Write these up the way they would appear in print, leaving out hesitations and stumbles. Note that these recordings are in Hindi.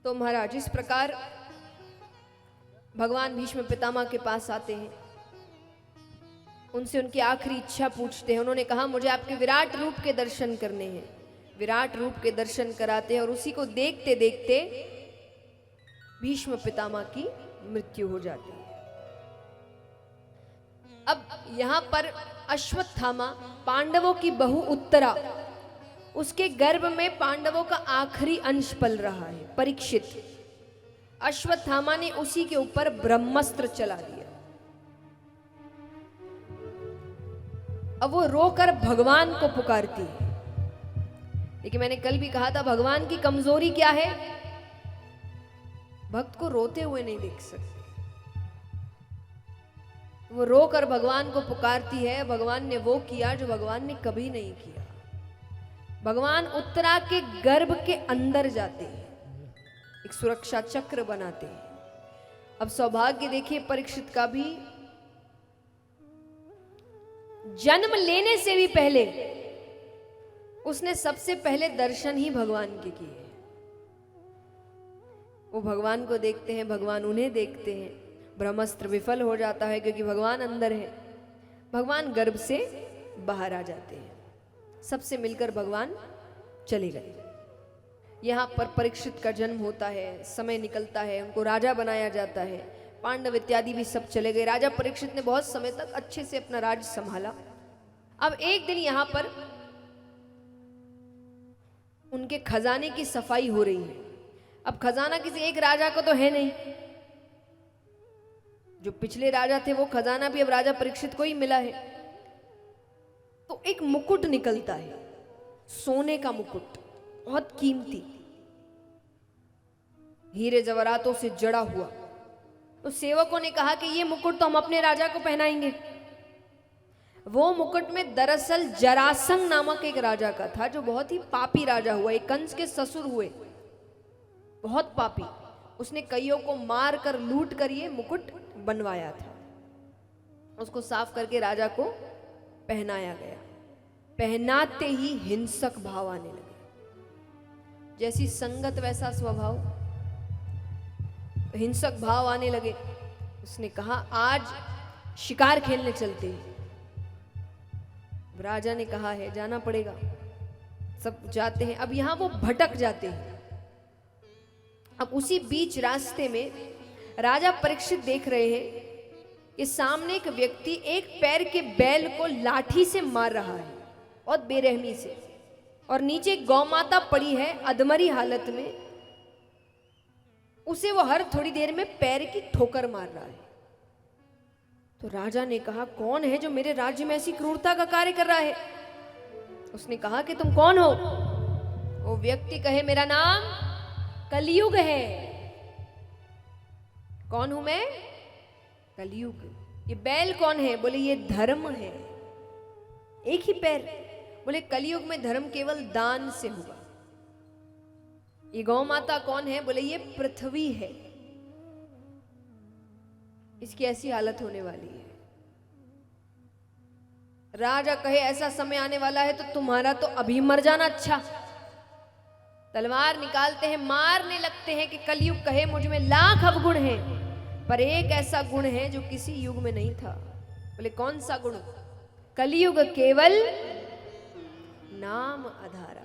तो महाराज इस प्रकार भगवान भीष्म पितामह के पास आते हैं, उनसे उनकी आखिरी इच्छा पूछते हैं। उन्होंने कहा मुझे आपके विराट रूप के दर्शन करने हैं। विराट रूप के दर्शन कराते हैं और उसी को देखते देखते भीष्म पितामह की मृत्यु हो जाती है। अब यहां पर अश्वत्थामा पांडवों की बहु उत्तरा, उसके गर्भ में पांडवों का आखिरी अंश पल रहा है, परीक्षित। अश्वत्थामा ने उसी के ऊपर ब्रह्मास्त्र चला दिया। अब वो रोकर भगवान को पुकारती है। लेकिन मैंने कल भी कहा था भगवान की कमजोरी क्या है, भक्त को रोते हुए नहीं देख सकते। वो रोकर भगवान को पुकारती है। भगवान ने वो किया जो भगवान ने कभी नहीं किया। भगवान उत्तरा के गर्भ के अंदर जाते हैं, एक सुरक्षा चक्र बनाते हैं। अब सौभाग्य देखिए परीक्षित का भी, जन्म लेने से भी पहले उसने सबसे पहले दर्शन ही भगवान के किए। वो भगवान को देखते हैं, भगवान उन्हें देखते हैं। ब्रह्मास्त्र विफल हो जाता है क्योंकि भगवान अंदर है। भगवान गर्भ से बाहर आ जाते हैं, सबसे मिलकर भगवान चले गए। यहाँ पर परीक्षित का जन्म होता है, समय निकलता है, उनको राजा बनाया जाता है। पांडव इत्यादि भी सब चले गए। राजा परीक्षित ने बहुत समय तक अच्छे से अपना राज्य संभाला। अब एक दिन यहाँ पर उनके खजाने की सफाई हो रही है। अब खजाना किसी एक राजा को तो है नहीं, जो पिछले राजा थे वो खजाना भी अब राजा परीक्षित को ही मिला है। तो एक मुकुट निकलता है, सोने का मुकुट, बहुत कीमती, हीरे जवाहरातों से जड़ा हुआ। तो सेवकों ने कहा कि ये मुकुट तो हम अपने राजा को पहनाएंगे। वो मुकुट में दरअसल जरासंध नामक एक राजा का था, जो बहुत ही पापी राजा हुआ, एक कंस के ससुर हुए, बहुत पापी। उसने कईयों को मार कर लूट कर ये मुकुट बनवाया था। उसको साफ करके राजा को पहनाया गया। पहनाते ही हिंसक भाव आने लगे। जैसी संगत वैसा स्वभाव, हिंसक भाव आने लगे। उसने कहा आज शिकार खेलने चलते हैं। राजा ने कहा है जाना पड़ेगा। सब जाते हैं। अब यहां वो भटक जाते हैं। अब उसी बीच रास्ते में राजा परीक्षित देख रहे हैं कि सामने एक व्यक्ति एक पैर के बैल को लाठी से मार रहा है, और बेरहमी से, और नीचे गौ माता पड़ी है अधमरी हालत में, उसे वो हर थोड़ी देर में पैर की ठोकर मार रहा है। तो राजा ने कहा कौन है जो मेरे राज्य में ऐसी क्रूरता का कार्य कर रहा है। उसने कहा कि तुम कौन हो। वो व्यक्ति कहे मेरा नाम कलयुग है। कौन हूं मैं? कलयुग। ये बैल कौन है? बोले ये धर्म है, एक ही पैर। बोले कलयुग में धर्म केवल दान से होगा। ये गौ माता कौन है? बोले ये पृथ्वी है, इसकी ऐसी हालत होने वाली है। राजा कहे ऐसा समय आने वाला है तो तुम्हारा तो अभी मर जाना अच्छा। तलवार निकालते हैं, मारने लगते हैं कि कलयुग कहे मुझ में लाख अवगुण हैं, पर एक ऐसा गुण है जो किसी युग में नहीं था। बोले कौन सा गुण? कलयुग केवल नाम आधारा।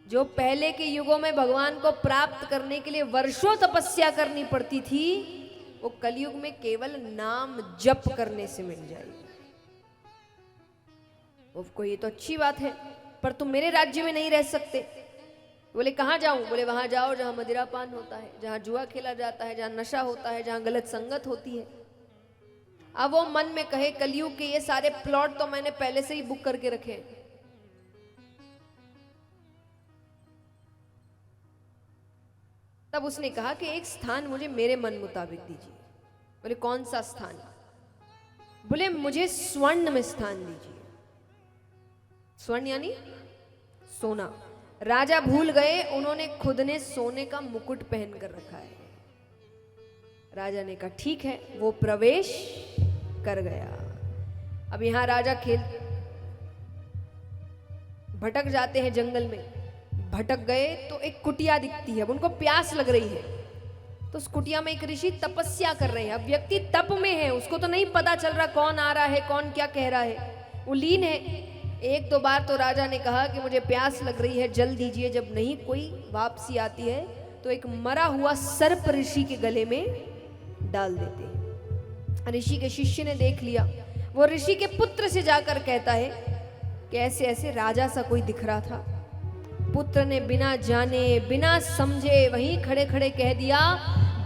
जो पहले के युगों में भगवान को प्राप्त करने के लिए वर्षों तपस्या करनी पड़ती थी, वो कलयुग में केवल नाम जप करने से मिल जाएगी। उसको ये तो अच्छी बात है, पर तुम मेरे राज्य में नहीं रह सकते। बोले कहाँ जाऊं? बोले वहां जाओ जहां मदिरापान होता है, जहां जुआ खेला जाता है, जहां नशा होता है, जहां गलत संगत होती है। अब वो मन में कहे कलयुग के ये सारे प्लॉट तो मैंने पहले से ही बुक करके रखे हैं। तब उसने कहा कि एक स्थान मुझे मेरे मन मुताबिक दीजिए। बोले कौन सा स्थान? बोले मुझे स्वर्ण में स्थान दीजिए। स्वर्ण यानी सोना। राजा भूल गए, उन्होंने खुद ने सोने का मुकुट पहन कर रखा है। राजा ने कहा ठीक है, वो प्रवेश कर गया। अब यहां राजा खेल भटक जाते हैं जंगल में। भटक गए तो एक कुटिया दिखती है, अब उनको प्यास लग रही है। तो उस कुटिया में एक ऋषि तपस्या कर रहे हैं। अब व्यक्ति तप में है, उसको तो नहीं पता चल रहा कौन आ रहा है, कौन क्या कह रहा है, वो लीन है। एक दो बार तो राजा ने कहा कि मुझे प्यास लग रही है, जल दीजिए। जब नहीं कोई वापसी आती है तो एक मरा हुआ सर्प ऋषि के गले में डाल देते हैं। ऋषि के शिष्य ने देख लिया, वो ऋषि के पुत्र से जाकर कहता है कि ऐसे ऐसे राजा सा कोई दिख रहा था। पुत्र ने बिना जाने बिना समझे वहीं खड़े खड़े कह दिया,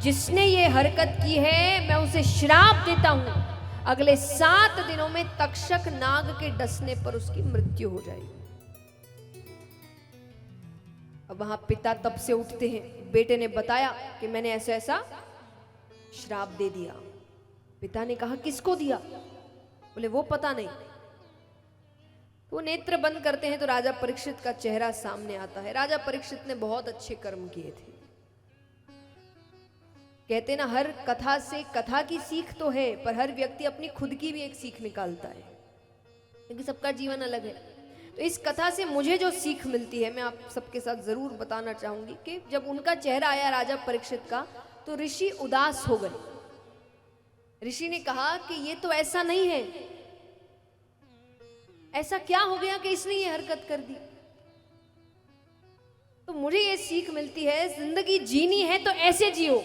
जिसने ये हरकत की है मैं उसे श्राप देता हूं, अगले 7 दिनों में तक्षक नाग के डसने पर उसकी मृत्यु हो जाएगी। अब वहां पिता तब से उठते हैं। बेटे ने बताया कि मैंने ऐसा ऐसा श्राप दे दिया। पिता ने कहा किसको दिया? बोले वो पता नहीं। वो नेत्र बंद करते हैं तो राजा परीक्षित का चेहरा सामने आता है। राजा परीक्षित ने बहुत अच्छे कर्म किए थे। कहते ना, हर कथा से कथा की सीख तो है, पर हर व्यक्ति अपनी खुद की भी एक सीख निकालता है, क्योंकि सबका जीवन अलग है। तो इस कथा से मुझे जो सीख मिलती है मैं आप सबके साथ जरूर बताना चाहूंगी कि जब उनका चेहरा आया राजा परीक्षित का तो ऋषि उदास हो गए। ऋषि ने कहा कि ये तो ऐसा नहीं है, ऐसा क्या हो गया कि इसने ये हरकत कर दी? तो मुझे ये सीख मिलती है, जिंदगी जीनी है तो ऐसे जियो,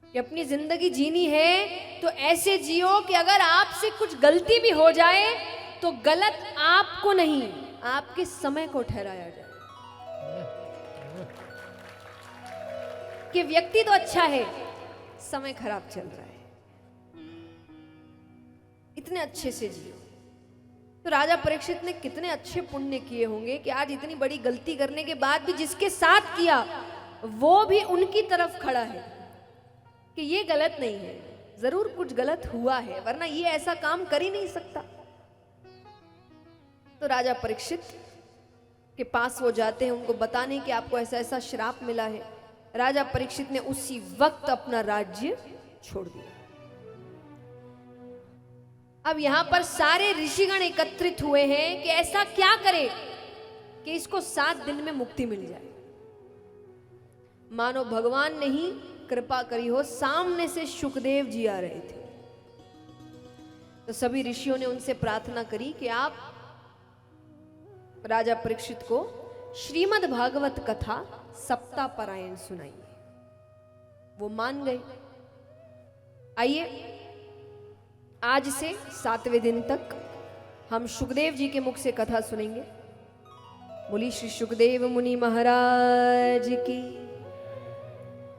कि अपनी जिंदगी जीनी है तो ऐसे जियो कि अगर आपसे कुछ गलती भी हो जाए तो गलत आपको नहीं, आपके समय को ठहराया जाए। कि व्यक्ति तो अच्छा है, समय खराब चल रहा है, इतने अच्छे से जियो। तो राजा परीक्षित ने कितने अच्छे पुण्य किए होंगे कि आज इतनी बड़ी गलती करने के बाद भी जिसके साथ किया वो भी उनकी तरफ खड़ा है कि ये गलत नहीं है, जरूर कुछ गलत हुआ है, वरना ये ऐसा काम कर ही नहीं सकता। तो राजा परीक्षित के पास वो जाते हैं, उनको बताने कि आपको ऐसा ऐसा श्राप मिला है। राजा परीक्षित ने उसी वक्त अपना राज्य छोड़ दिया। अब यहां पर सारे ऋषिगण एकत्रित हुए हैं कि ऐसा क्या करे कि इसको 7 दिन में मुक्ति मिल जाए। मानो भगवान ने ही कृपा करी हो, सामने से शुकदेव जी आ रहे थे। तो सभी ऋषियों ने उनसे प्रार्थना करी कि आप राजा परीक्षित को श्रीमद् भागवत कथा सप्ताह पारायण सुनाइए। वो मान गए। आइए आज से 7वें दिन तक हम शुकदेव जी के मुख से कथा सुनेंगे। बोली श्री शुकदेव मुनि महाराज की।